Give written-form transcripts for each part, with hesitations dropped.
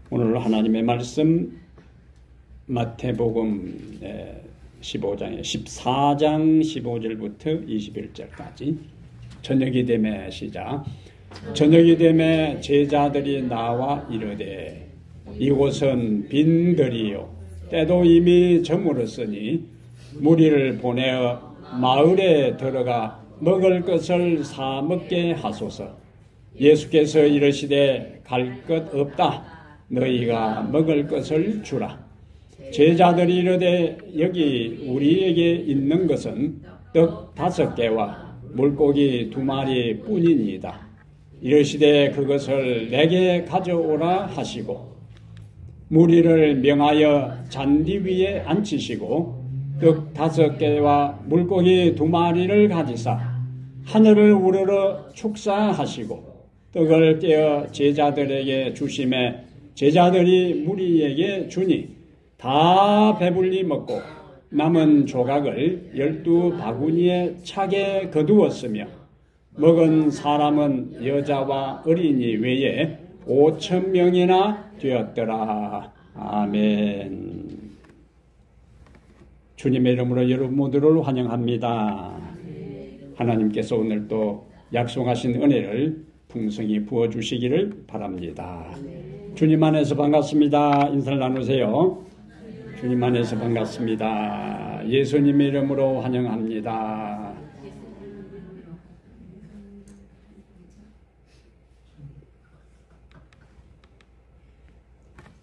오늘 하나님의 말씀 마태복음 14장 15절부터 21절까지 저녁이 되매 시작. 저녁이 되매 제자들이 나와 이르되 이곳은 빈들이요 때도 이미 저물었으니 무리를 보내어 마을에 들어가 먹을 것을 사 먹게 하소서. 예수께서 이르시되 갈 것 없다. 너희가 먹을 것을 주라. 제자들이 이르되 여기 우리에게 있는 것은 떡 5개와 물고기 2마리 뿐이니이다. 이르시되 그것을 내게 가져오라 하시고 무리를 명하여 잔디 위에 앉히시고 떡 5개와 물고기 2마리를 가지사 하늘을 우러러 축사하시고 떡을 떼어 제자들에게 주심에 제자들이 무리에게 주니 다 배불리 먹고 남은 조각을 12바구니에 차게 거두었으며 먹은 사람은 여자와 어린이 외에 5,000명이나 되었더라. 아멘. 주님의 이름으로 여러분 모두를 환영합니다. 하나님께서 오늘 또 약속하신 은혜를 풍성히 부어주시기를 바랍니다. 주님 안에서 반갑습니다. 인사를 나누세요. 주님 안에서 반갑습니다. 예수님의 이름으로 환영합니다.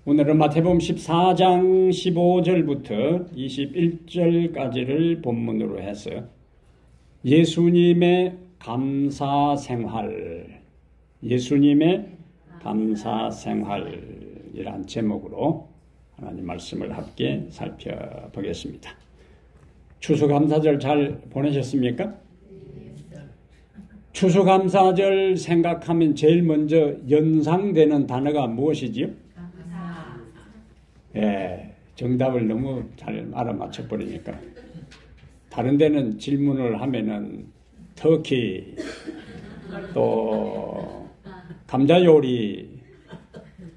오늘은 마태복음 14장 15절부터 21절까지를 본문으로 해서 예수님의 감사생활, 예수님의 감사생활이란 제목으로 하나님 말씀을 함께 살펴보겠습니다. 추수감사절 잘 보내셨습니까? 추수감사절 생각하면 제일 먼저 연상되는 단어가 무엇이지요? 예, 정답을 너무 잘 알아맞혀버리니까. 다른 데는 질문을 하면은 터키, 또 감자요리,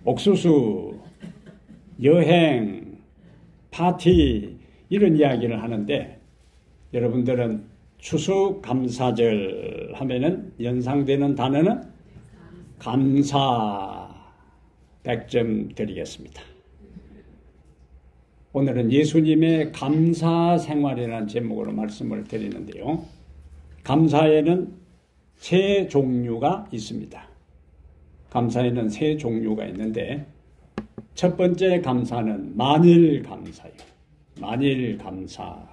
옥수수, 여행, 파티 이런 이야기를 하는데 여러분들은 추수감사절 하면은 연상되는 단어는 감사 100점 드리겠습니다. 오늘은 예수님의 감사생활이라는 제목으로 말씀을 드리는데요. 감사에는 세 종류가 있습니다. 감사에는 세 종류가 있는데 첫 번째 감사는 만일 감사예요. 만일 감사.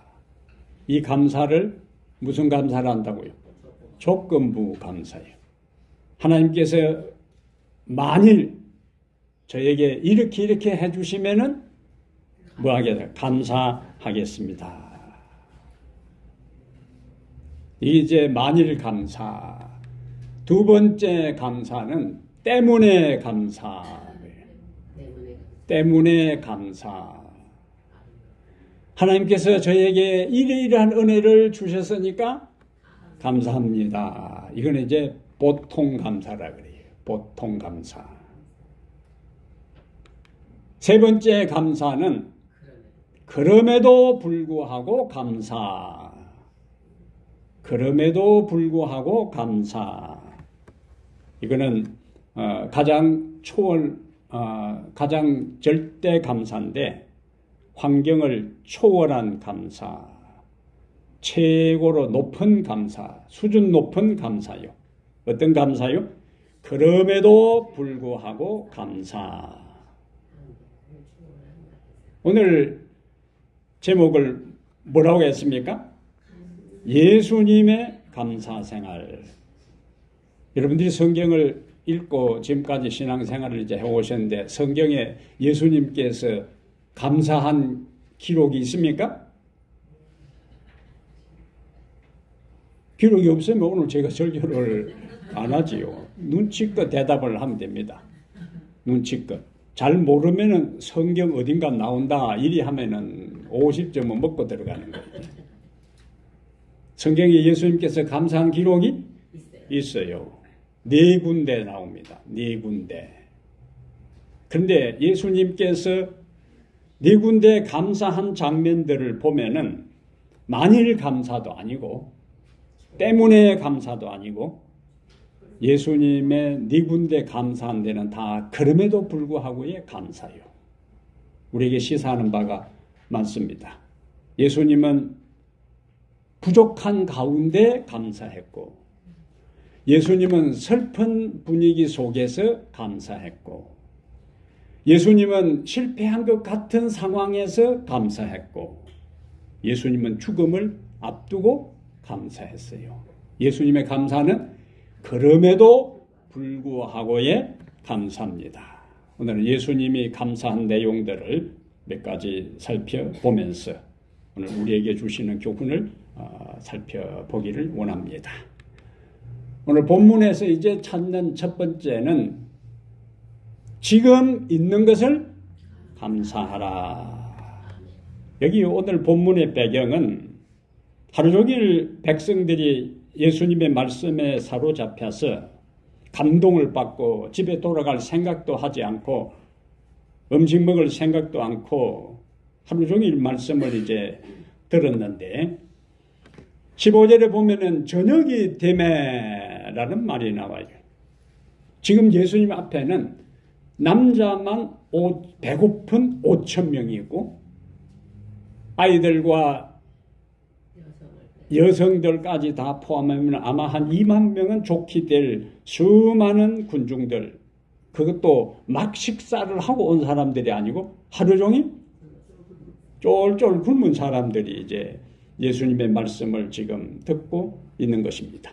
이 감사를 무슨 감사를 한다고요? 조건부 감사예요. 하나님께서 만일 저에게 이렇게 해주시면은 뭐 하겠다? 감사하겠습니다. 이제 만일 감사. 두 번째 감사는 때문에 감사. 때문에 감사. 하나님께서 저에게 이러이러한 은혜를 주셨으니까 감사합니다. 이건 이제 보통 감사라 그래요. 보통 감사. 세 번째 감사는 그럼에도 불구하고 감사. 그럼에도 불구하고 감사. 이거는 가장 절대 감사인데 환경을 초월한 감사, 최고로 높은 감사, 수준 높은 감사요. 어떤 감사요? 그럼에도 불구하고 감사. 오늘 제목을 뭐라고 했습니까? 예수님의 감사생활. 여러분들이 성경을 읽고 지금까지 신앙생활을 이제 해오셨는데 성경에 예수님께서 감사한 기록이 있습니까? 기록이 없으면 오늘 제가 설교를 안 하지요. 눈치껏 대답을 하면 됩니다. 눈치껏. 잘 모르면은 성경 어딘가 나온다 이리 하면은 50점은 먹고 들어가는 거예요. 성경에 예수님께서 감사한 기록이 있어요. 4군데 나옵니다. 4군데. 그런데 예수님께서 네 군데 감사한 장면들을 보면은 만일 감사도 아니고 때문에 감사도 아니고 예수님의 네 군데 감사한 데는 다 그럼에도 불구하고의 감사요. 우리에게 시사하는 바가 많습니다. 예수님은 부족한 가운데 감사했고 예수님은 슬픈 분위기 속에서 감사했고 예수님은 실패한 것 같은 상황에서 감사했고 예수님은 죽음을 앞두고 감사했어요. 예수님의 감사는 그럼에도 불구하고의 감사입니다. 오늘은 예수님이 감사한 내용들을 몇 가지 살펴보면서 오늘 우리에게 주시는 교훈을 살펴보기를 원합니다. 오늘 본문에서 이제 찾는 첫 번째는 지금 있는 것을 감사하라. 여기 오늘 본문의 배경은 하루 종일 백성들이 예수님의 말씀에 사로잡혀서 감동을 받고 집에 돌아갈 생각도 하지 않고 음식 먹을 생각도 않고 하루 종일 말씀을 이제 들었는데 15절에 보면은 저녁이 되매라는 말이 나와요. 지금 예수님 앞에는 남자만 배고픈 5천 명이 있고 아이들과 여성들까지 다 포함하면 아마 한 2만 명은 좋게 될 수많은 군중들, 그것도 막 식사를 하고 온 사람들이 아니고 하루 종일 쫄쫄 굶은 사람들이 이제 예수님의 말씀을 지금 듣고 있는 것입니다.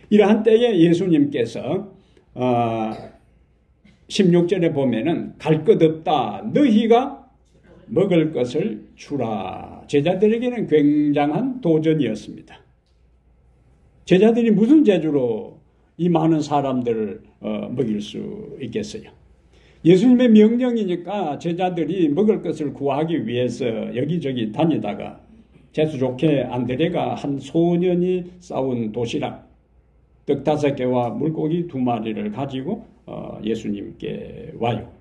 이러한 때에 예수님께서 16절에 보면은 갈 것 없다. 너희가 먹을 것을 주라. 제자들에게는 굉장한 도전이었습니다. 제자들이 무슨 재주로 이 많은 사람들을 먹일 수 있겠어요? 예수님의 명령이니까 제자들이 먹을 것을 구하기 위해서 여기저기 다니다가 재수 좋게 안드레가 한 소년이 싸운 도시락 떡 5개와 물고기 2마리를 가지고 예수님께 와요.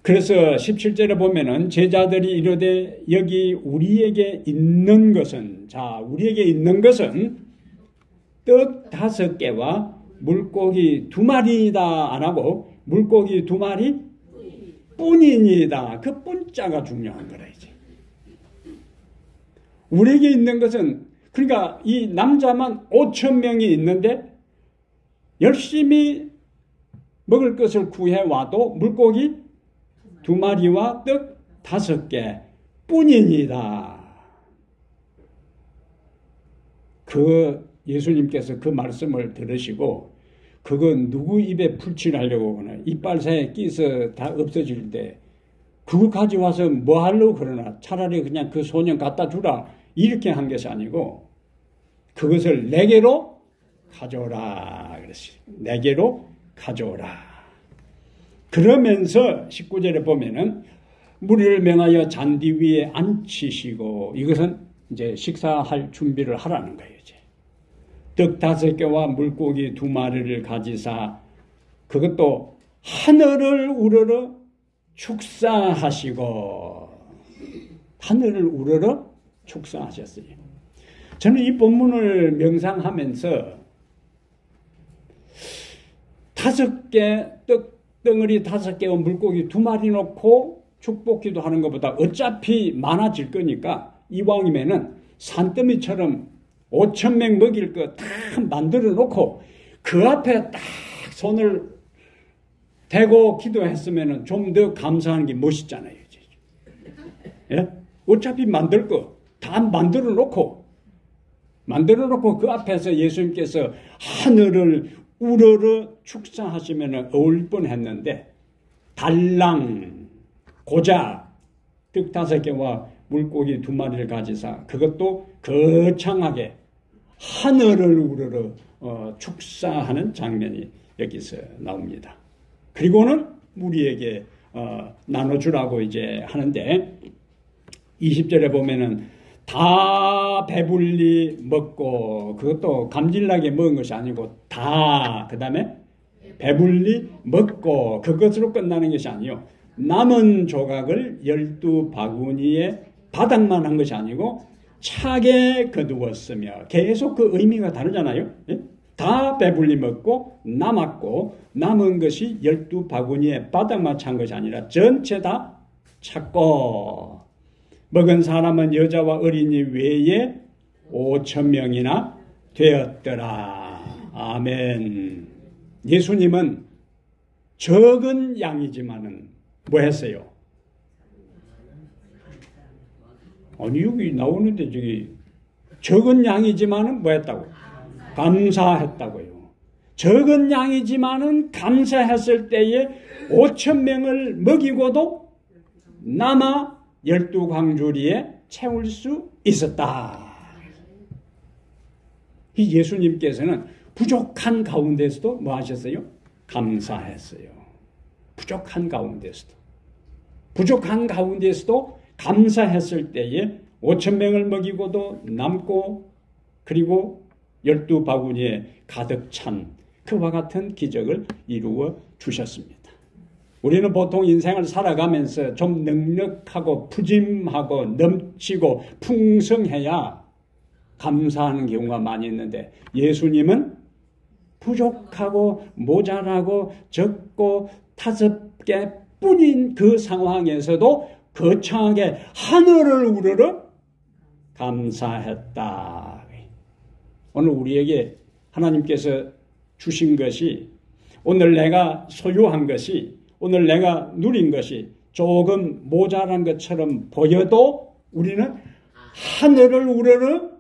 그래서 17절에 보면은 제자들이 이르되 여기 우리에게 있는 것은, 자, 우리에게 있는 것은 떡 5개와 물고기 2마리이다 안 하고 물고기 2마리 뿐이니다. 그 뿐자가 중요한 거라 이제. 우리에게 있는 것은, 그러니까 이 남자만 5천 명이 있는데 열심히 먹을 것을 구해와도 물고기 2마리와 떡 5개 뿐이니다. 예수님께서 그 말씀을 들으시고 그건 누구 입에 풀칠하려고 그러나 이빨 사이에 끼서 다 없어질 때 그거 가져와서 뭐 하려고 그러나 차라리 그냥 그 소년 갖다 주라 이렇게 한 것이 아니고 그것을 내게로 가져오라 그랬어요. 내게로 가져오라. 그러면서 19절에 보면은 무리를 명하여 잔디 위에 앉히시고 이것은 이제 식사할 준비를 하라는 거예요. 이제. 떡 5개와 물고기 2마리를 가지사 그것도 하늘을 우러러 축사하시고 하늘을 우러러 축사하셨어요. 저는 이 본문을 명상하면서 5개 떡덩어리 5개와 물고기 2마리 놓고 축복기도 하는 것보다 어차피 많아질 거니까 이왕이면은 산더미처럼 5천 명 먹일 거 다 만들어 놓고 그 앞에 딱 손을 대고 기도했으면은 좀 더 감사하는 게 멋있잖아요. 이제. 예? 어차피 만들 거 다 만들어 놓고 그 앞에서 예수님께서 하늘을 우러러 축사하시면 어울릴 뻔했는데 달랑 고작 떡 5개와 물고기 2마리를 가지사 그것도 거창하게 하늘을 우러러 축사하는 장면이 여기서 나옵니다. 그리고는 우리에게 나눠주라고 이제 하는데 20절에 보면은 다 배불리 먹고 그것도 감질나게 먹은 것이 아니고 다 그 다음에 배불리 먹고 그것으로 끝나는 것이 아니요. 남은 조각을 12바구니에 바닥만 한 것이 아니고 차게 거두었으며 계속 그 의미가 다르잖아요. 예? 다 배불리 먹고 남았고 남은 것이 12바구니에 바닥만 찬 것이 아니라 전체 다 찼고 먹은 사람은 여자와 어린이 외에 5,000명이나 되었더라. 아멘. 예수님은 적은 양이지만은 뭐 했어요? 아니 여기 나오는데 저기 적은 양이지만은 뭐 했다고? 감사했다고요. 적은 양이지만은 감사했을 때에 5,000명을 먹이고도 남아 12광주리에 채울 수 있었다. 이 예수님께서는 부족한 가운데서도 뭐 하셨어요? 감사했어요. 부족한 가운데서도 감사했을 때에 5,000명을 먹이고도 남고 그리고 12바구니에 가득 찬 그와 같은 기적을 이루어 주셨습니다. 우리는 보통 인생을 살아가면서 좀 넉넉하고 푸짐하고 넘치고 풍성해야 감사하는 경우가 많이 있는데 예수님은 부족하고 모자라고 적고 5개뿐인 그 상황에서도 거창하게 하늘을 우러러 감사했다. 오늘 우리에게 하나님께서 주신 것이 오늘 내가 소유한 것이 오늘 내가 누린 것이 조금 모자란 것처럼 보여도 우리는 하늘을 우러러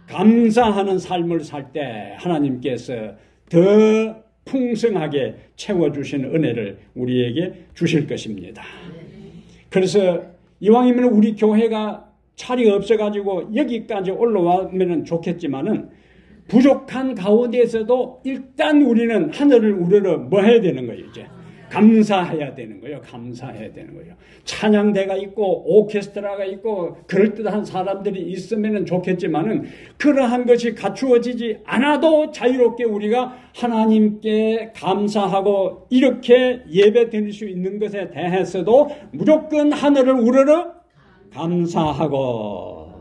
감사하는 삶을 살 때 하나님께서 더 풍성하게 채워주시는 은혜를 우리에게 주실 것입니다. 그래서 이왕이면 우리 교회가 자리가 없어가지고 여기까지 올라오면 좋겠지만은 부족한 가운데에서도 일단 우리는 하늘을 우러러 뭐 해야 되는 거예요, 이제? 감사해야 되는 거예요. 찬양대가 있고 오케스트라가 있고 그럴듯한 사람들이 있으면 좋겠지만은 그러한 것이 갖추어지지 않아도 자유롭게 우리가 하나님께 감사하고 이렇게 예배 드릴 수 있는 것에 대해서도 무조건 하늘을 우러러 감사하고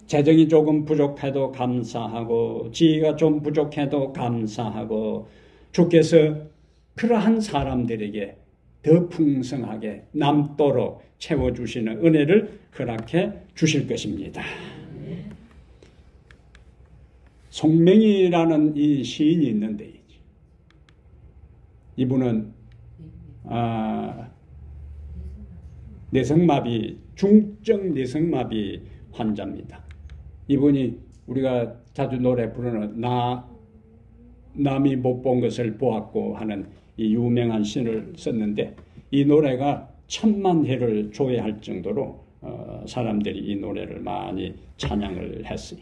재정이 조금 부족해도 감사하고 지혜가 좀 부족해도 감사하고 주께서 그러한 사람들에게 더 풍성하게 남도록 채워주시는 은혜를 허락해 주실 것입니다. 송명이라는 이 시인이 있는데 이분은 내성마비, 중증 내성마비 환자입니다. 이분이 우리가 자주 노래 부르는 남이 못 본 것을 보았고 하는 이 유명한 시를 썼는데 이 노래가 1000만 회를 조회할 정도로 사람들이 이 노래를 많이 찬양을 했어요.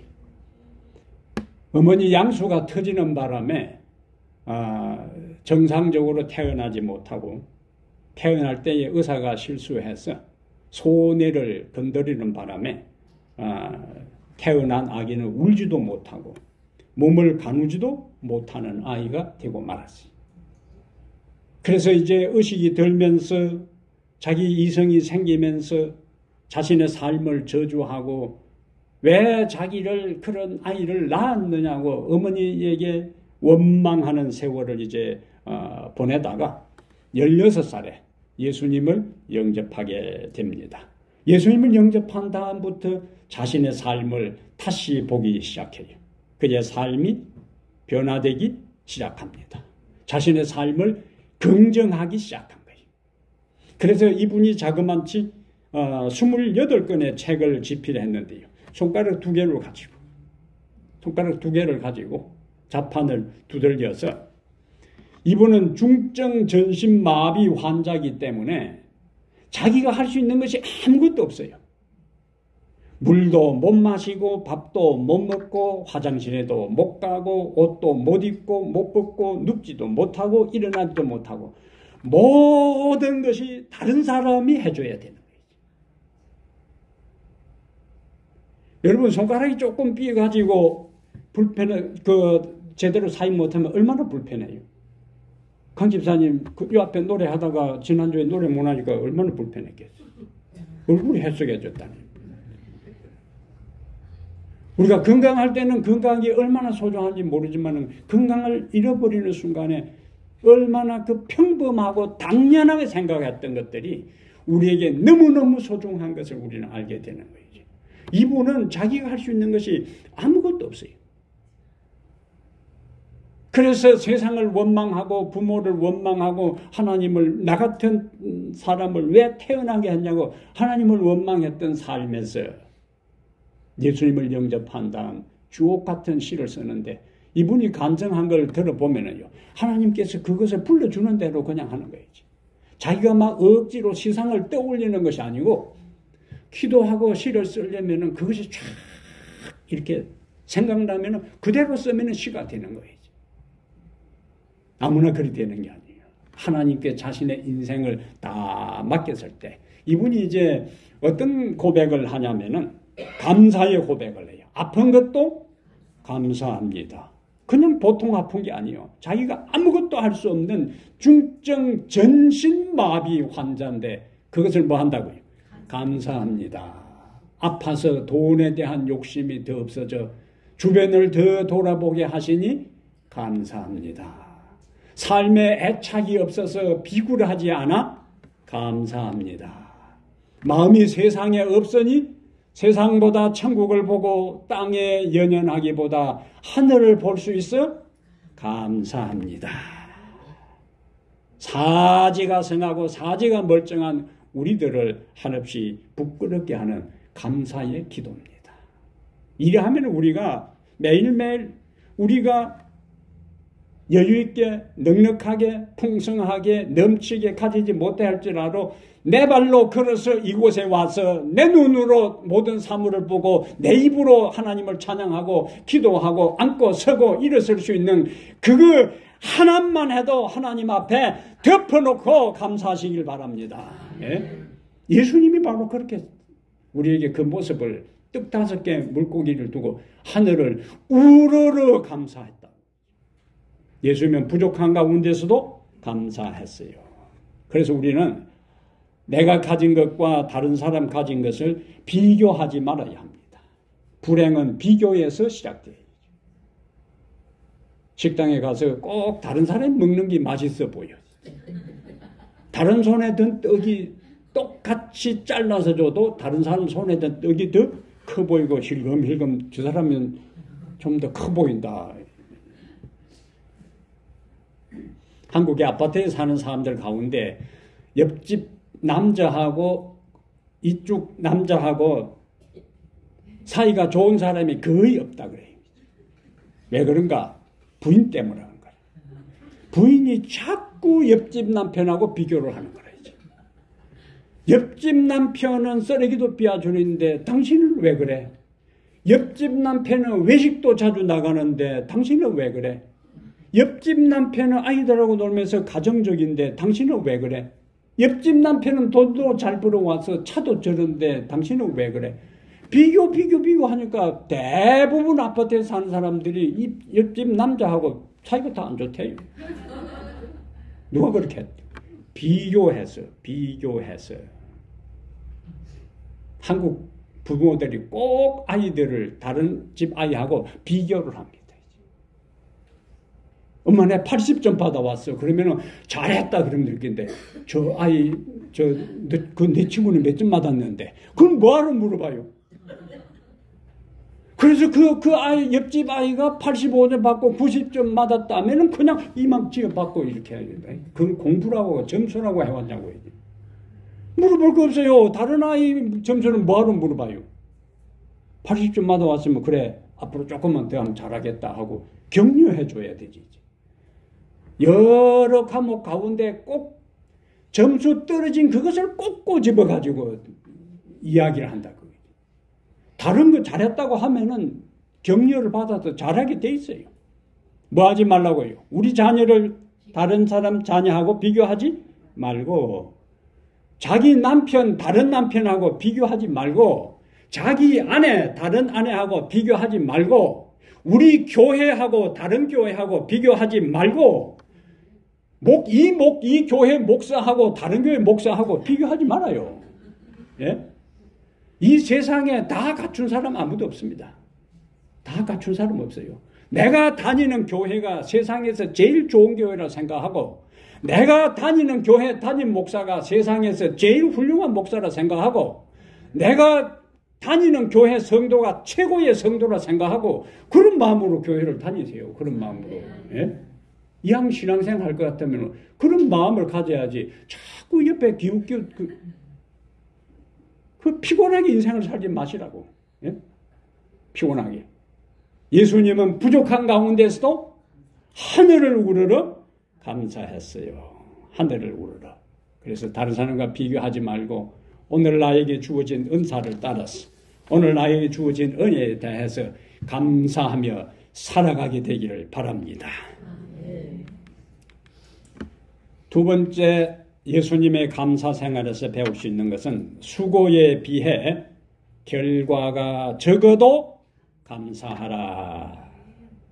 어머니 양수가 터지는 바람에 정상적으로 태어나지 못하고 태어날 때에 의사가 실수해서 소뇌를 건드리는 바람에 태어난 아기는 울지도 못하고 몸을 가누지도 못하는 아이가 되고 말았어요. 그래서 이제 의식이 들면서 자기 이성이 생기면서 자신의 삶을 저주하고 왜 자기를 그런 아이를 낳았느냐고 어머니에게 원망하는 세월을 이제 보내다가 16살에 예수님을 영접하게 됩니다. 예수님을 영접한 다음부터 자신의 삶을 다시 보기 시작해요. 그의 삶이 변화되기 시작합니다. 자신의 삶을 긍정하기 시작한 거예요. 그래서 이분이 자그마치 28권의 책을 집필했는데요. 손가락 두 개를 가지고 자판을 두들겨서 이분은 중증 전신마비 환자이기 때문에 자기가 할 수 있는 것이 아무것도 없어요. 물도 못 마시고 밥도 못 먹고 화장실에도 못 가고 옷도 못 입고 못 벗고 눕지도 못하고 일어나지도 못하고 모든 것이 다른 사람이 해줘야 되는 거예요. 여러분 손가락이 조금 삐가지고 제대로 사용 못하면 얼마나 불편해요. 강 집사님 그 앞에 노래하다가 지난주에 노래 못하니까 얼마나 불편했겠어요. 얼굴이 해석해졌다니. 우리가 건강할 때는 건강이 얼마나 소중한지 모르지만 건강을 잃어버리는 순간에 얼마나 그 평범하고 당연하게 생각했던 것들이 우리에게 너무너무 소중한 것을 우리는 알게 되는 거예요. 이분은 자기가 할 수 있는 것이 아무것도 없어요. 그래서 세상을 원망하고 부모를 원망하고 하나님을 나 같은 사람을 왜 태어나게 했냐고 하나님을 원망했던 삶에서 예수님을 영접한 다음 주옥 같은 시를 쓰는데 이분이 간증한 걸 들어보면요. 하나님께서 그것을 불러주는 대로 그냥 하는 거예요. 자기가 막 억지로 시상을 떠올리는 것이 아니고 기도하고 시를 쓰려면 그것이 쫙 이렇게 생각나면 그대로 쓰면 시가 되는 거예요. 아무나 그리 되는 게 아니에요. 하나님께 자신의 인생을 다 맡겼을 때 이분이 이제 어떤 고백을 하냐면은 감사의 고백을 해요. 아픈 것도 감사합니다. 그냥 보통 아픈 게 아니에요. 자기가 아무것도 할 수 없는 중증 전신마비 환자인데 그것을 뭐 한다고요? 감사합니다. 아파서 돈에 대한 욕심이 더 없어져 주변을 더 돌아보게 하시니 감사합니다. 삶에 애착이 없어서 비굴하지 않아 감사합니다. 마음이 세상에 없으니 세상보다 천국을 보고 땅에 연연하기보다 하늘을 볼 수 있어 감사합니다. 사지가 성하고 사지가 멀쩡한 우리들을 한없이 부끄럽게 하는 감사의 기도입니다. 이래하면 우리가 매일매일 우리가 여유있게 넉넉하게 풍성하게 넘치게 가지지 못할지라도 내 발로 걸어서 이곳에 와서 내 눈으로 모든 사물을 보고 내 입으로 하나님을 찬양하고 기도하고 앉고 서고 일어설 수 있는 그거 하나만 해도 하나님 앞에 덮어놓고 감사하시길 바랍니다. 예? 예수님이 바로 그렇게 우리에게 그 모습을 떡 5개 물고기를 두고 하늘을 우러러 감사했다. 예수님은 부족한 가운데서도 감사했어요. 그래서 우리는 내가 가진 것과 다른 사람 가진 것을 비교하지 말아야 합니다. 불행은 비교에서 시작돼요. 식당에 가서 꼭 다른 사람이 먹는 게 맛있어 보여요. 다른 손에 든 떡이 똑같이 잘라서 줘도 다른 사람 손에 든 떡이 더 커 보이고 힐금힐금 저 사람은 좀 더 커 보인다. 한국의 아파트에 사는 사람들 가운데 옆집 남자하고 이쪽 남자하고 사이가 좋은 사람이 거의 없다 그래요. 왜 그런가? 부인 때문에 그런 거예요. 부인이 자꾸 옆집 남편하고 비교를 하는 거예요. 옆집 남편은 쓰레기도 삐아주는데 당신은 왜 그래? 옆집 남편은 외식도 자주 나가는데 당신은 왜 그래? 옆집 남편은 아이들하고 놀면서 가정적인데 당신은 왜 그래? 옆집 남편은 돈도 잘 벌어와서 차도 저런데 당신은 왜 그래? 비교 하니까 대부분 아파트에 사는 사람들이 이 옆집 남자하고 사이가 다 안 좋대요. 누가 그렇게 했대? 비교해서. 한국 부모들이 꼭 아이들을 다른 집 아이하고 비교를 합니다. 엄마 내 80점 받아왔어. 그러면은 잘했다 그러면 되겠는데 저 아이 내 친구는 몇 점 받았는데 그럼 뭐하러 물어봐요? 그래서 그 아이 옆집 아이가 85점 받고 90점 받았다면은 그냥 이만 지어 받고 이렇게 해야 된다. 그건 공부라고 점수라고 해왔냐고 해야지. 물어볼 거 없어요. 다른 아이 점수는 뭐하러 물어봐요? 80점 받아왔으면 그래 앞으로 조금만 더 하면 잘하겠다 하고 격려해 줘야 되지. 여러 과목 가운데 꼭 점수 떨어진 그것을 꼭 꼬집어 가지고 이야기를 한다. 다른 거 잘했다고 하면은 격려를 받아서 잘하게 돼 있어요. 뭐 하지 말라고요? 우리 자녀를 다른 사람 자녀하고 비교하지 말고, 자기 남편 다른 남편하고 비교하지 말고, 자기 아내 다른 아내하고 비교하지 말고, 우리 교회하고 다른 교회하고 비교하지 말고, 이 교회 목사하고 다른 교회 목사하고 비교하지 말아요. 예? 이 세상에 다 갖춘 사람 아무도 없습니다. 다 갖춘 사람 없어요. 내가 다니는 교회가 세상에서 제일 좋은 교회라 생각하고, 내가 다니는 교회 담임 목사가 세상에서 제일 훌륭한 목사라 생각하고, 내가 다니는 교회 성도가 최고의 성도라 생각하고, 그런 마음으로 교회를 다니세요. 그런 마음으로. 예? 이왕 신앙생활 할 것 같으면 그런 마음을 가져야지. 자꾸 옆에 기웃기웃 그 피곤하게 인생을 살지 마시라고. 예? 피곤하게. 예수님은 부족한 가운데서도 하늘을 우러러 감사했어요. 하늘을 우러러. 그래서 다른 사람과 비교하지 말고 오늘 나에게 주어진 은사를 따라서 오늘 나에게 주어진 은혜에 대해서 감사하며 살아가게 되기를 바랍니다. 두 번째 예수님의 감사 생활에서 배울 수 있는 것은 수고에 비해 결과가 적어도 감사하라.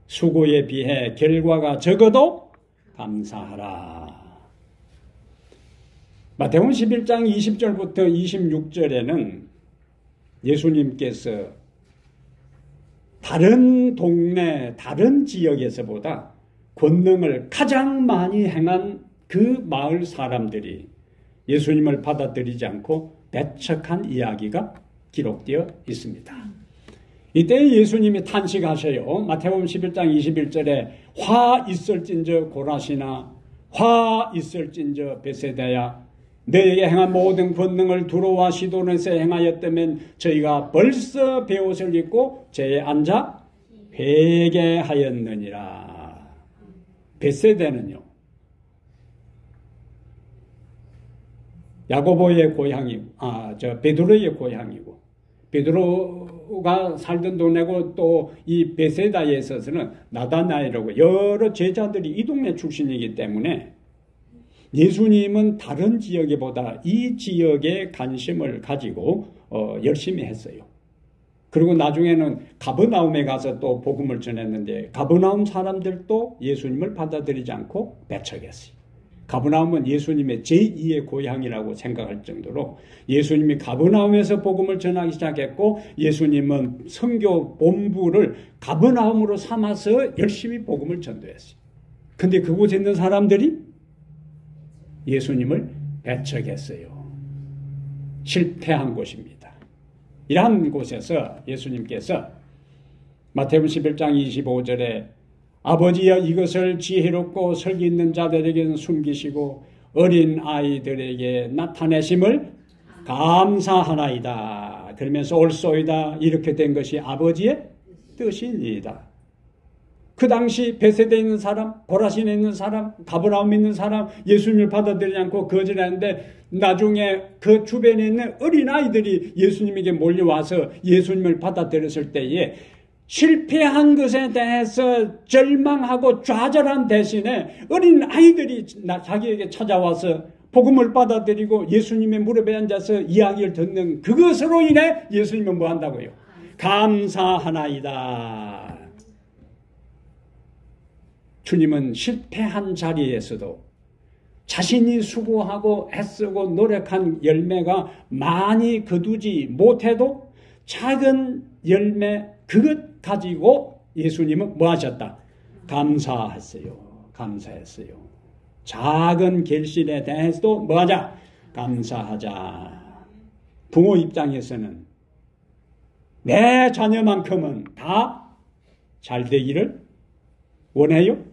수고에 비해 결과가 적어도 감사하라. 마태복음 11장 20절부터 26절에는 예수님께서 다른 동네, 다른 지역에서보다 권능을 가장 많이 행한 그 마을 사람들이 예수님을 받아들이지 않고 배척한 이야기가 기록되어 있습니다. 이때 예수님이 탄식하셔요. 마태복음 11장 21절에 화 있을진저 고라시나 화 있을진저 베세다야 너에게 행한 모든 권능을 두로와 시돈에서 행하였다면 저희가 벌써 베옷을 입고 제에 앉아 회개하였느니라. 베세다는요 야고보의 고향이고, 베드로의 고향이고, 베드로가 살던 동네고 또 이 베세다에 있어서는 나다나엘이라고 여러 제자들이 이 동네 출신이기 때문에 예수님은 다른 지역보다 이 지역에 관심을 가지고 열심히 했어요. 그리고 나중에는 가버나움에 가서 또 복음을 전했는데 가버나움 사람들도 예수님을 받아들이지 않고 배척했어요. 가버나움은 예수님의 제2의 고향이라고 생각할 정도로 예수님이 가버나움에서 복음을 전하기 시작했고 예수님은 선교 본부를 가버나움으로 삼아서 열심히 복음을 전도했어요. 근데 그곳에 있는 사람들이 예수님을 배척했어요. 실패한 곳입니다. 이러한 곳에서 예수님께서 마태복음 11장 25절에 아버지여 이것을 지혜롭고 설기 있는 자들에게는 숨기시고 어린 아이들에게 나타내심을 감사하나이다. 그러면서 옳소이다. 이렇게 된 것이 아버지의 뜻이니이다. 그 당시 베세대에 있는 사람, 고라신에 있는 사람, 가버나움에 있는 사람 예수님을 받아들이지 않고 거절했는데 나중에 그 주변에 있는 어린 아이들이 예수님에게 몰려와서 예수님을 받아들였을 때에 실패한 것에 대해서 절망하고 좌절한 대신에 어린 아이들이 자기에게 찾아와서 복음을 받아들이고 예수님의 무릎에 앉아서 이야기를 듣는 그것으로 인해 예수님은 뭐 한다고요? 감사하나이다. 주님은 실패한 자리에서도 자신이 수고하고 애쓰고 노력한 열매가 많이 거두지 못해도 작은 열매 그것 가지고 예수님은 뭐 하셨다? 감사했어요. 감사했어요. 작은 결실에 대해서도 뭐 하자? 감사하자. 부모 입장에서는 내 자녀만큼은 다 잘 되기를 원해요?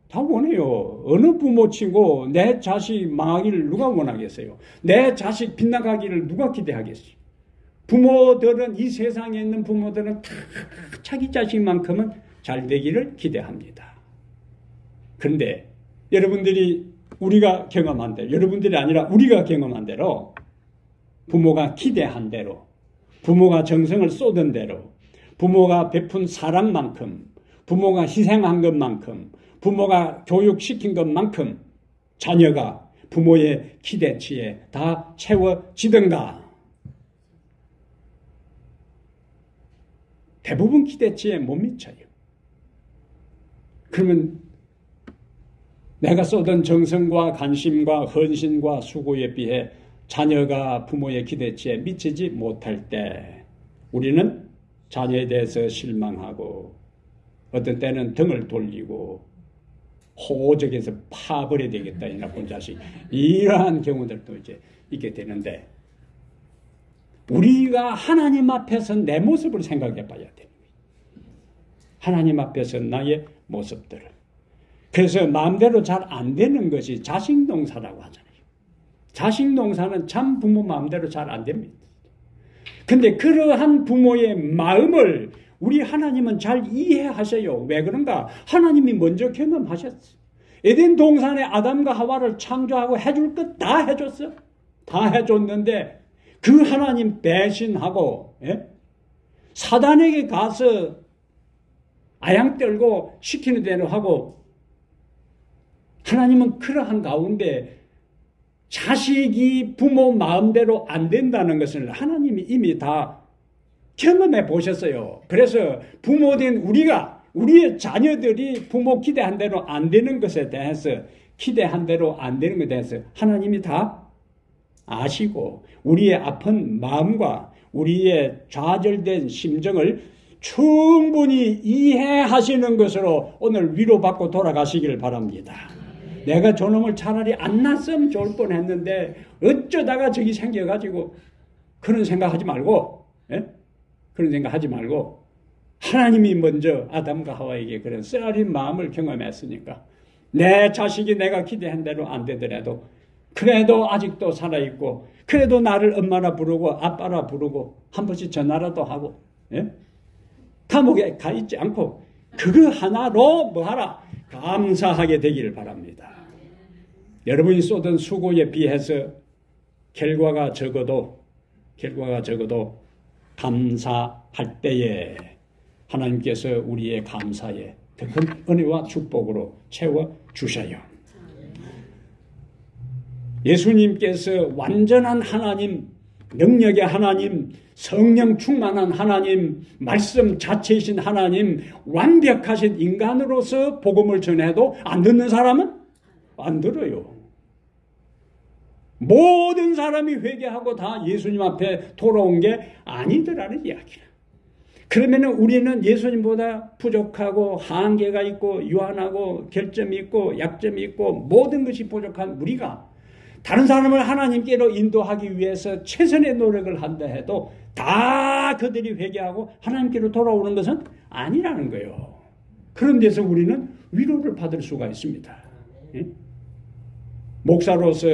다 원해요. 어느 부모치고 내 자식 망하기를 누가 원하겠어요? 내 자식 빗나가기를 누가 기대하겠어요? 부모들은 이 세상에 있는 부모들은 다 자기 자식만큼은 잘 되기를 기대합니다. 그런데 여러분들이 우리가 경험한 대로 여러분들이 아니라 우리가 경험한 대로 부모가 기대한 대로 부모가 정성을 쏟은 대로 부모가 베푼 사랑만큼 부모가 희생한 것만큼 부모가 교육시킨 것만큼 자녀가 부모의 기대치에 다 채워지던가 대부분 기대치에 못 미쳐요. 그러면 내가 쏟은 정성과 관심과 헌신과 수고에 비해 자녀가 부모의 기대치에 미치지 못할 때 우리는 자녀에 대해서 실망하고 어떤 때는 등을 돌리고 호적에서 파버려야 되겠다 이 나쁜 자식, 이러한 경우들도 이제 있게 되는데, 우리가 하나님 앞에서 내 모습을 생각해 봐야 돼요. 하나님 앞에서 나의 모습들을. 그래서 마음대로 잘 안 되는 것이 자식농사라고 하잖아요. 자식농사는 참 부모 마음대로 잘 안 됩니다. 근데 그러한 부모의 마음을 우리 하나님은 잘 이해하셔요. 왜 그런가? 하나님이 먼저 경험하셨어요. 에덴 동산에 아담과 하와를 창조하고 해줄 것 다 해줬어. 다 해줬는데 그 하나님 배신하고 사단에게 가서 아양 떨고 시키는 대로 하고, 하나님은 그러한 가운데 자식이 부모 마음대로 안 된다는 것을 하나님이 이미 다 경험해 보셨어요. 그래서 부모된 우리가, 우리의 자녀들이 부모 기대한 대로 안 되는 것에 대해서, 기대한 대로 안 되는 것에 대해서 하나님이 다 아시고 우리의 아픈 마음과 우리의 좌절된 심정을 충분히 이해하시는 것으로 오늘 위로받고 돌아가시길 바랍니다. 내가 저놈을 차라리 안 낳았으면 좋을 뻔했는데 어쩌다가 저기 생겨가지고, 그런 생각하지 말고, 그런 생각하지 말고 하나님이 먼저 아담과 하와에게 그런 쓰라린 마음을 경험했으니까 내 자식이 내가 기대한 대로 안 되더라도 그래도 아직도 살아있고, 그래도 나를 엄마라 부르고 아빠라 부르고 한 번씩 전화라도 하고, 감옥에 가 있지 않고 그거 하나로 뭐하라? 감사하게 되기를 바랍니다. 여러분이 쏟은 수고에 비해서 결과가 적어도 감사할 때에 하나님께서 우리의 감사에 더 큰 은혜와 축복으로 채워주셔요. 예수님께서 완전한 하나님, 능력의 하나님, 성령 충만한 하나님, 말씀 자체이신 하나님, 완벽하신 인간으로서 복음을 전해도 안 듣는 사람은 안 들어요. 모든 사람이 회개하고 다 예수님 앞에 돌아온 게 아니더라는 이야기야. 그러면 우리는 예수님보다 부족하고 한계가 있고 유한하고 결점이 있고 약점이 있고 모든 것이 부족한 우리가 다른 사람을 하나님께로 인도하기 위해서 최선의 노력을 한다 해도 다 그들이 회개하고 하나님께로 돌아오는 것은 아니라는 거예요. 그런 데서 우리는 위로를 받을 수가 있습니다. 목사로서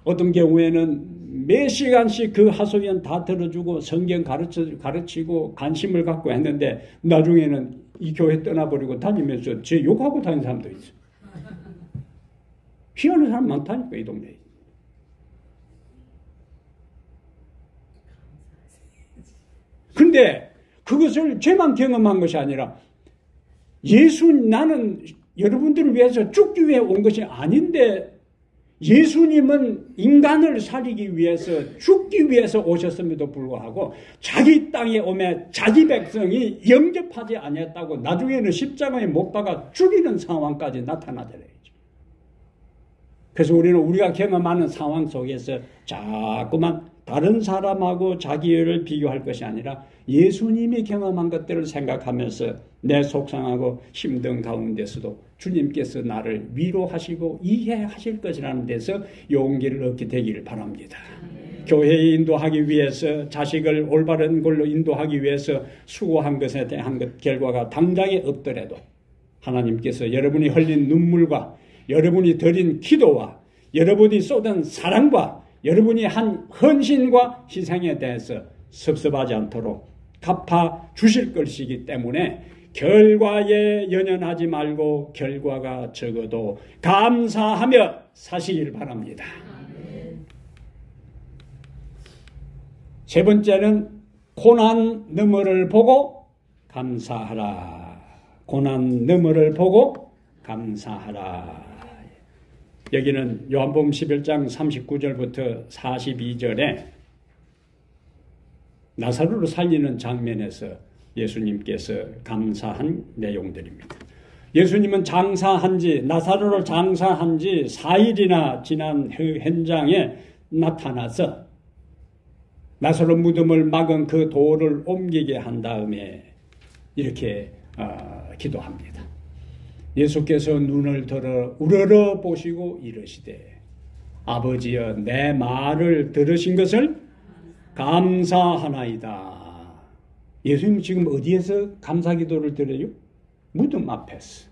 어떤 경우에는 몇 시간씩 그 하소연 다 들어주고 성경 가르치고 관심을 갖고 했는데 나중에는 이 교회 떠나버리고 다니면서 제 욕하고 다니는 사람도 있어요. 희한한 사람 많다니까 이 동네에. 근데 그것을 죄만 경험한 것이 아니라 나는 여러분들을 위해서 죽기 위해 온 것이 아닌데 예수님은 인간을 살리기 위해서 죽기 위해서 오셨음에도 불구하고 자기 땅에 오매 자기 백성이 영접하지 아니했다고 나중에는 십자가에 못 박아 죽이는 상황까지 나타나더래요. 그래서 우리가 경험하는 상황 속에서 자꾸만 다른 사람하고 자기를 비교할 것이 아니라 예수님이 경험한 것들을 생각하면서 내 속상하고 힘든 가운데서도 주님께서 나를 위로하시고 이해하실 것이라는 데서 용기를 얻게 되기를 바랍니다. 교회에 인도하기 위해서 자식을 올바른 걸로 인도하기 위해서 수고한 것에 대한 결과가 당장에 없더라도 하나님께서 여러분이 흘린 눈물과 여러분이 드린 기도와 여러분이 쏟은 사랑과 여러분이 한 헌신과 희생에 대해서 섭섭하지 않도록 갚아 주실 것이기 때문에 결과에 연연하지 말고 결과가 적어도 감사하며 사시길 바랍니다. 세 번째는 고난 너머를 보고 감사하라. 고난 너머를 보고 감사하라. 여기는 요한복음 11장 39절부터 42절에 나사로를 살리는 장면에서 예수님께서 감사한 내용들입니다. 예수님은 나사로를 장사한 지 4일이나 지난 현장에 나타나서 나사로 무덤을 막은 그 돌을 옮기게 한 다음에 이렇게 기도합니다. 예수께서 눈을 들어 우러러 보시고 이르시되 아버지여 내 말을 들으신 것을 감사하나이다. 예수님 지금 어디에서 감사기도를 드려요? 무덤 앞에서.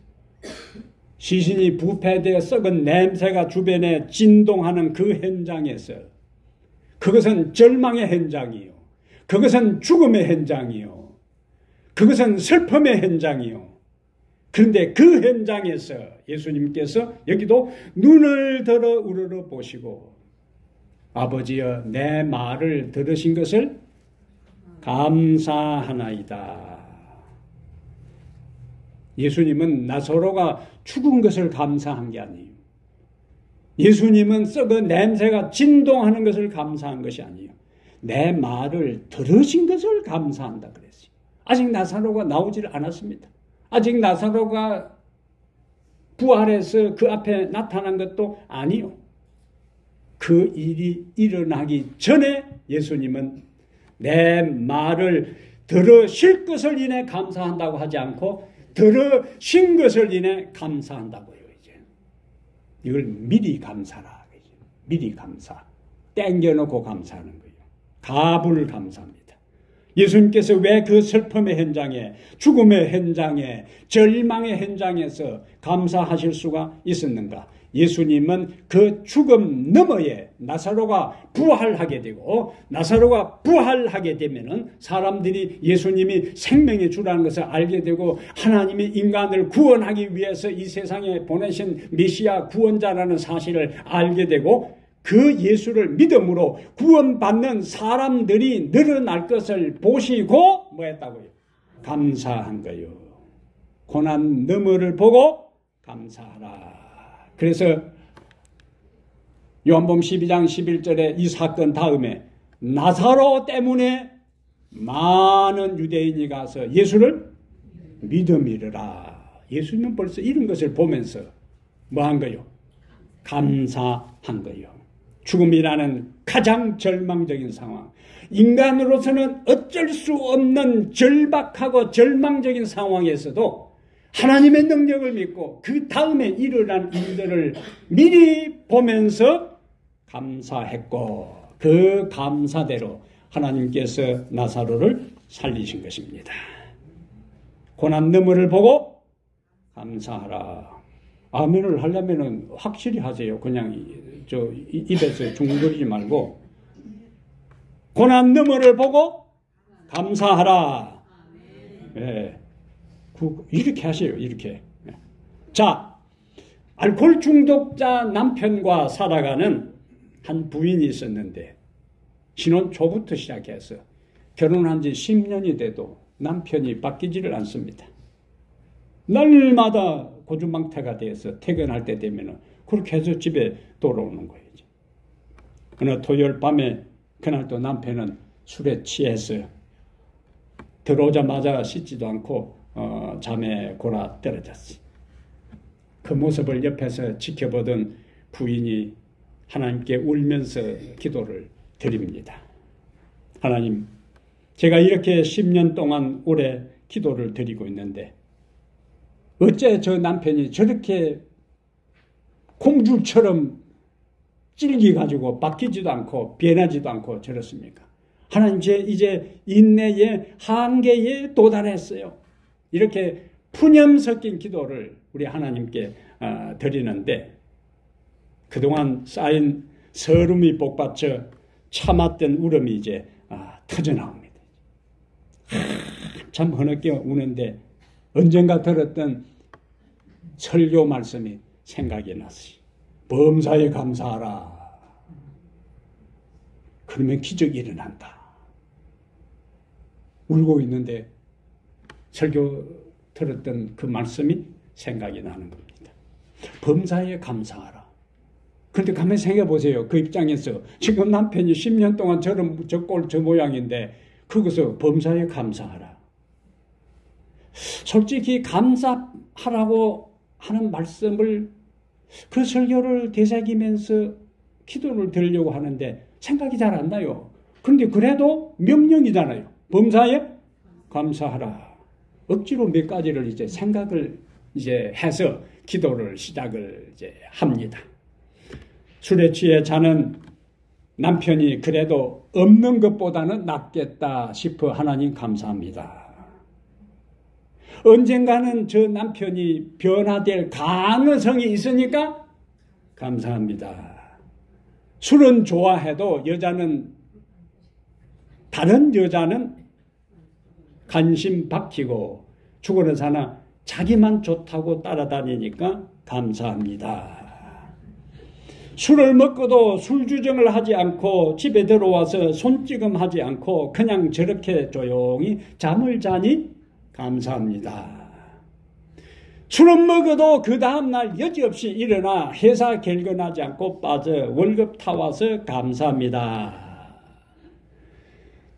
시신이 부패되어 썩은 냄새가 주변에 진동하는 그 현장에서 그것은 절망의 현장이요. 그것은 죽음의 현장이요. 그것은 슬픔의 현장이요. 그런데 그 현장에서 예수님께서 여기도 눈을 들어 우러러 보시고 아버지여 내 말을 들으신 것을 감사하나이다. 예수님은 나사로가 죽은 것을 감사한 게 아니에요. 예수님은 썩은 냄새가 진동하는 것을 감사한 것이 아니에요. 내 말을 들으신 것을 감사한다 그랬어요. 아직 나사로가 나오질 않았습니다. 아직 나사로가 부활해서 그 앞에 나타난 것도 아니요. 그 일이 일어나기 전에 예수님은 내 말을 들으실 것을 인해 감사한다고 하지 않고 들으신 것을 인해 감사한다고요. 이제 이걸 미리 감사라. 미리 감사. 땡겨놓고 감사하는 거예요. 가불 감사합니다. 예수님께서 왜 그 슬픔의 현장에, 죽음의 현장에, 절망의 현장에서 감사하실 수가 있었는가? 예수님은 그 죽음 너머에 나사로가 부활하게 되고, 나사로가 부활하게 되면은 사람들이 예수님이 생명의 주라는 것을 알게 되고, 하나님이 인간을 구원하기 위해서 이 세상에 보내신 메시아 구원자라는 사실을 알게 되고, 그 예수를 믿음으로 구원받는 사람들이 늘어날 것을 보시고 뭐 했다고요? 감사한 거요. 고난 너머를 보고 감사하라. 그래서 요한복음 12장 11절에 이 사건 다음에 나사로 때문에 많은 유대인이 가서 예수를 믿음이르라. 예수님은 벌써 이런 것을 보면서 뭐 한 거요? 감사한 거요. 죽음이라는 가장 절망적인 상황, 인간으로서는 어쩔 수 없는 절박하고 절망적인 상황에서도 하나님의 능력을 믿고 그 다음에 일어난 일들을 미리 보면서 감사했고, 그 감사대로 하나님께서 나사로를 살리신 것입니다. 고난 너머를 보고 감사하라. 아멘을 하려면은 확실히 하세요. 그냥 입에서 중얼거리지 말고. 고난 너머를 보고 감사하라. 네. 이렇게 하세요. 이렇게. 자, 알코올 중독자 남편과 살아가는 한 부인이 있었는데, 신혼 초부터 시작해서 결혼한 지 10년이 돼도 남편이 바뀌지를 않습니다. 날마다 고주망태가 돼서 퇴근할 때 되면 그렇게 해서 집에 돌아오는 거예요. 어느 토요일 밤에 그날도 남편은 술에 취해서 들어오자마자 씻지도 않고 잠에 골아 떨어졌어요. 그 모습을 옆에서 지켜보던 부인이 하나님께 울면서 기도를 드립니다. 하나님, 제가 이렇게 10년 동안 오래 기도를 드리고 있는데 어째 저 남편이 저렇게 공주처럼 찔기가지고 바뀌지도 않고 변하지도 않고 저렇습니까? 하나님, 이제 인내의 한계에 도달했어요. 이렇게 푸념 섞인 기도를 우리 하나님께 드리는데, 그동안 쌓인 서름이 복받쳐 참았던 울음이 이제 터져나옵니다. 참 흐느껴 우는데 언젠가 들었던 설교 말씀이 생각이 났어요. 범사에 감사하라. 그러면 기적이 일어난다. 울고 있는데 설교 들었던 그 말씀이 생각이 나는 겁니다. 범사에 감사하라. 그런데 가만히 생각해 보세요. 그 입장에서 지금 남편이 10년 동안 저 꼴 저 모양인데 거기서 범사에 감사하라. 솔직히 감사 하라고 하는 말씀을 그 설교를 되새기면서 기도를 드리려고 하는데 생각이 잘 안 나요. 그런데 그래도 명령이잖아요. 범사에 감사하라. 억지로 몇 가지를 이제 생각을 이제 해서 기도를 시작을 이제 합니다. 술에 취해 자는 남편이 그래도 없는 것보다는 낫겠다 싶어 하나님 감사합니다. 언젠가는 저 남편이 변화될 가능성이 있으니까 감사합니다. 술은 좋아해도 다른 여자는 관심 박히고 죽어는 사나 자기만 좋다고 따라다니니까 감사합니다. 술을 먹고도 술주정을 하지 않고 집에 들어와서 손찌검하지 않고 그냥 저렇게 조용히 잠을 자니 감사합니다. 술은 먹어도 그 다음날 여지없이 일어나 회사 결근하지 않고 빠져 월급 타와서 감사합니다.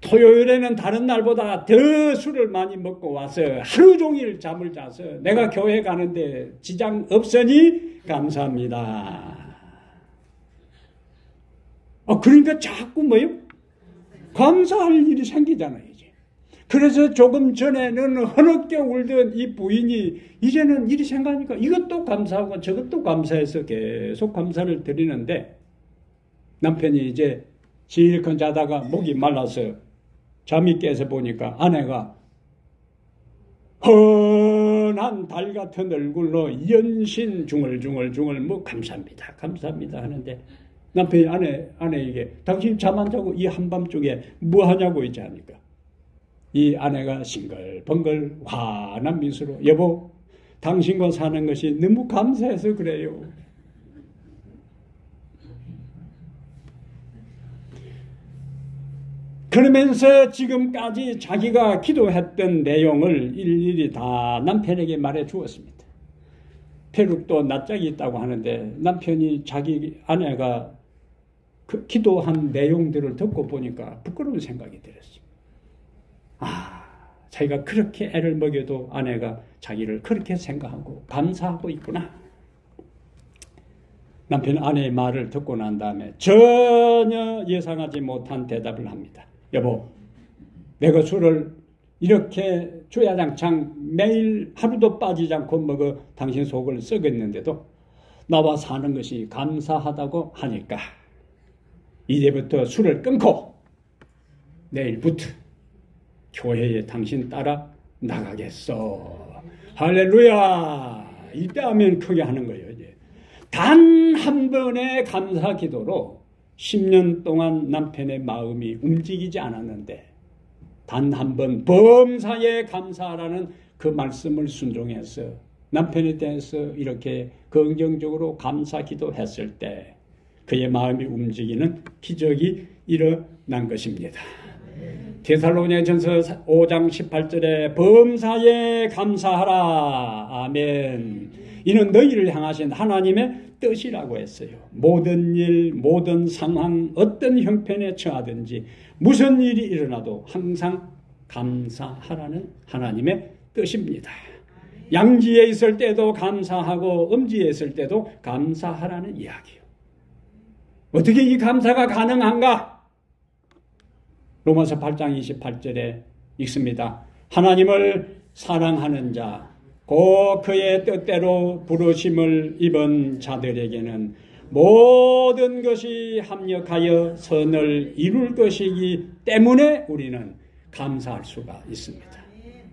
토요일에는 다른 날보다 더 술을 많이 먹고 와서 하루 종일 잠을 자서 내가 교회 가는데 지장 없으니 감사합니다. 그러니까 자꾸 뭐요? 감사할 일이 생기잖아요, 이제. 그래서 조금 전에는 흐느껴 울던 이 부인이 이제는 일이 생각하니까 이것도 감사하고 저것도 감사해서 계속 감사를 드리는데 남편이 이제 실컷 자다가 목이 말라서 잠이 깨서 보니까 아내가 훤한 달 같은 얼굴로 연신 중얼중얼 뭐 감사합니다 하는데 남편이 아내에게 당신 잠 안 자고 이 한밤중에 뭐 하냐고 있지 않습니까? 이 아내가 싱글벙글 환한 미소로 여보 당신과 사는 것이 너무 감사해서 그래요. 그러면서 지금까지 자기가 기도했던 내용을 일일이 다 남편에게 말해 주었습니다. 페룩도 낯짝이 있다고 하는데 남편이 자기 아내가 그 기도한 내용들을 듣고 보니까 부끄러운 생각이 들었어요. 자기가 그렇게 애를 먹여도 아내가 자기를 그렇게 생각하고 감사하고 있구나. 남편 아내의 말을 듣고 난 다음에 전혀 예상하지 못한 대답을 합니다. 여보, 내가 술을 이렇게 주야장창 매일 하루도 빠지지 않고 먹어 당신 속을 썩였는데도 나와 사는 것이 감사하다고 하니까 이제부터 술을 끊고 내일부터 교회에 당신 따라 나가겠어. 할렐루야. 이때 하면 크게 하는 거예요. 이제. 단 한 번의 감사 기도로 10년 동안 남편의 마음이 움직이지 않았는데 단 한 번 범사에 감사하라는 그 말씀을 순종해서 남편에 대해서 이렇게 긍정적으로 감사 기도했을 때 그의 마음이 움직이는 기적이 일어난 것입니다. 데살로니가전서 5장 18절에 범사에 감사하라. 아멘. 이는 너희를 향하신 하나님의 뜻이라고 했어요. 모든 일, 모든 상황, 어떤 형편에 처하든지 무슨 일이 일어나도 항상 감사하라는 하나님의 뜻입니다. 양지에 있을 때도 감사하고 음지에 있을 때도 감사하라는 이야기예요. 어떻게 이 감사가 가능한가? 로마서 8장 28절에 읽습니다. 하나님을 사랑하는 자, 곧 그의 뜻대로 부르심을 입은 자들에게는 모든 것이 합력하여 선을 이룰 것이기 때문에 우리는 감사할 수가 있습니다.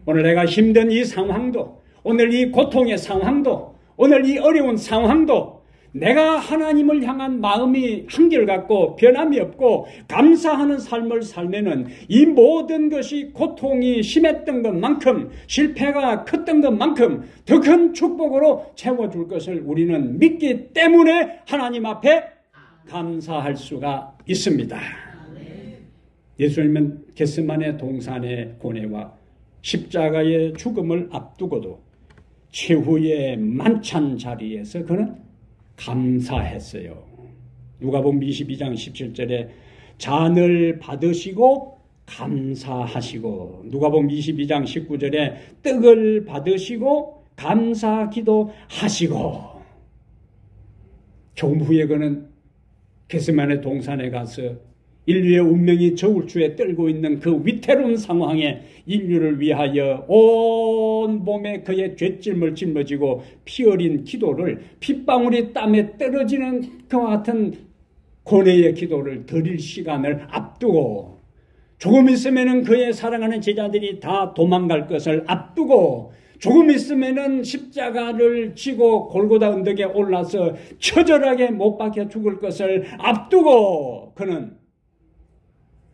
오늘 내가 힘든 이 상황도, 오늘 이 고통의 상황도, 오늘 이 어려운 상황도 내가 하나님을 향한 마음이 한결같고 변함이 없고 감사하는 삶을 살면은 이 모든 것이 고통이 심했던 것만큼 실패가 컸던 것만큼 더 큰 축복으로 채워줄 것을 우리는 믿기 때문에 하나님 앞에 감사할 수가 있습니다. 예수님은 겟세마네 동산의 고뇌와 십자가의 죽음을 앞두고도 최후의 만찬 자리에서 그는 감사했어요. 누가복음 22장 17절에 잔을 받으시고 감사하시고 누가복음 22장 19절에 떡을 받으시고 감사 기도하시고, 조금 후에 그는 겟세마네 동산에 가서 인류의 운명이 저울추에 떨고 있는 그 위태로운 상황에 인류를 위하여 온 몸에 그의 죄짐을 짊어지고 피 어린 기도를, 핏방울이 땀에 떨어지는 그와 같은 고뇌의 기도를 드릴 시간을 앞두고, 조금 있으면은 그의 사랑하는 제자들이 다 도망갈 것을 앞두고, 조금 있으면은 십자가를 지고 골고다 언덕에 올라서 처절하게 못 박혀 죽을 것을 앞두고, 그는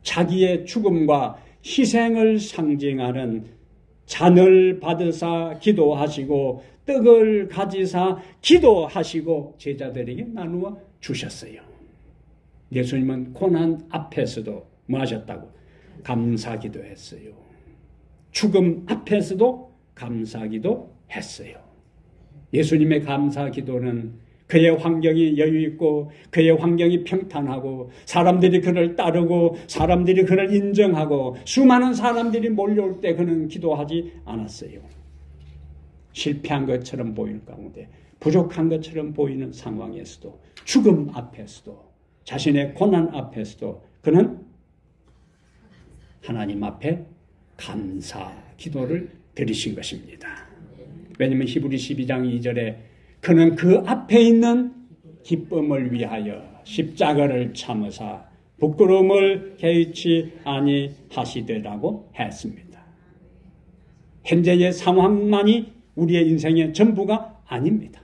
자기의 죽음과 희생을 상징하는 잔을 받으사 기도하시고 떡을 가지사 기도하시고 제자들에게 나누어 주셨어요. 예수님은 고난 앞에서도 뭐 하셨다고? 감사기도 했어요. 죽음 앞에서도 감사기도 했어요. 예수님의 감사기도는 그의 환경이 여유있고 그의 환경이 평탄하고 사람들이 그를 따르고 사람들이 그를 인정하고 수많은 사람들이 몰려올 때 그는 기도하지 않았어요. 실패한 것처럼 보이는 가운데, 부족한 것처럼 보이는 상황에서도, 죽음 앞에서도, 자신의 고난 앞에서도 그는 하나님 앞에 감사 기도를 드리신 것입니다. 왜냐하면 히브리 12장 2절에 그는 그 앞에 있는 기쁨을 위하여 십자가를 참으사 부끄러움을 개의치 아니하시더라고 했습니다. 현재의 상황만이 우리의 인생의 전부가 아닙니다.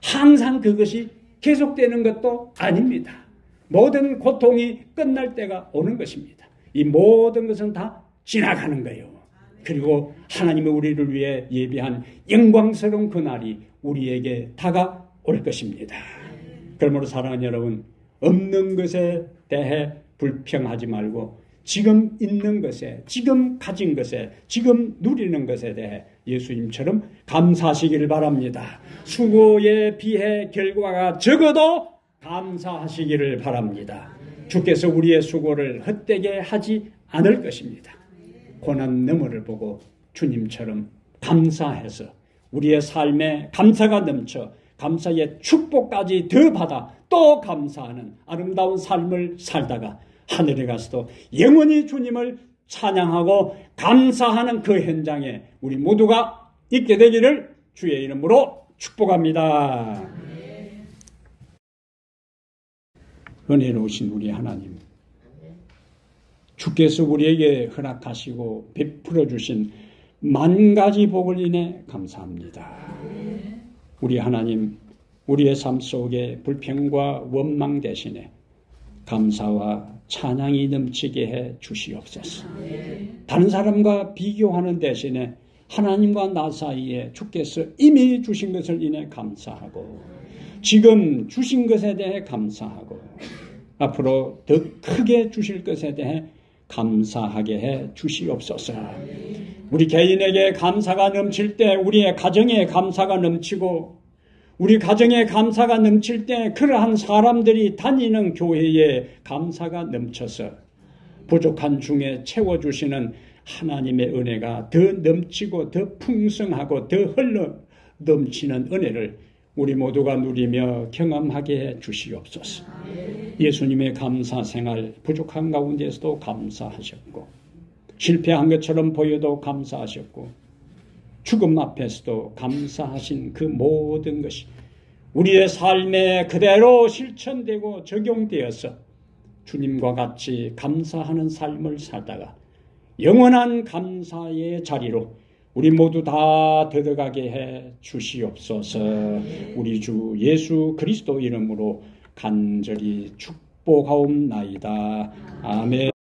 항상 그것이 계속되는 것도 아닙니다. 모든 고통이 끝날 때가 오는 것입니다. 이 모든 것은 다 지나가는 거예요. 그리고 하나님이 우리를 위해 예비한 영광스러운 그날이 우리에게 다가올 것입니다. 그러므로 사랑하는 여러분, 없는 것에 대해 불평하지 말고 지금 있는 것에, 지금 가진 것에, 지금 누리는 것에 대해 예수님처럼 감사하시기를 바랍니다. 수고에 비해 결과가 적어도 감사하시기를 바랍니다. 주께서 우리의 수고를 헛되게 하지 않을 것입니다. 고난 너머를 보고 주님처럼 감사해서 우리의 삶에 감사가 넘쳐 감사의 축복까지 더 받아 또 감사하는 아름다운 삶을 살다가 하늘에 가서도 영원히 주님을 찬양하고 감사하는 그 현장에 우리 모두가 있게 되기를 주의 이름으로 축복합니다. 은혜로우신 우리 하나님, 주께서 우리에게 허락하시고 베풀어 주신 만 가지 복을 인해 감사합니다. 우리 하나님, 우리의 삶 속에 불평과 원망 대신에 감사와 찬양이 넘치게 해 주시옵소서. 다른 사람과 비교하는 대신에 하나님과 나 사이에 주께서 이미 주신 것을 인해 감사하고, 지금 주신 것에 대해 감사하고, 앞으로 더 크게 주실 것에 대해 감사하게 해 주시옵소서. 우리 개인에게 감사가 넘칠 때 우리의 가정에 감사가 넘치고, 우리 가정에 감사가 넘칠 때 그러한 사람들이 다니는 교회에 감사가 넘쳐서 부족한 중에 채워주시는 하나님의 은혜가 더 넘치고 더 풍성하고 더 흘러 넘치는 은혜를 우리 모두가 누리며 경험하게 해 주시옵소서. 예수님의 감사 생활, 부족한 가운데서도 감사하셨고, 실패한 것처럼 보여도 감사하셨고, 죽음 앞에서도 감사하신 그 모든 것이 우리의 삶에 그대로 실천되고 적용되어서 주님과 같이 감사하는 삶을 살다가 영원한 감사의 자리로 우리 모두 다 들어가게 해 주시옵소서. 우리 주 예수 그리스도 이름으로 간절히 축복하옵나이다. 아멘.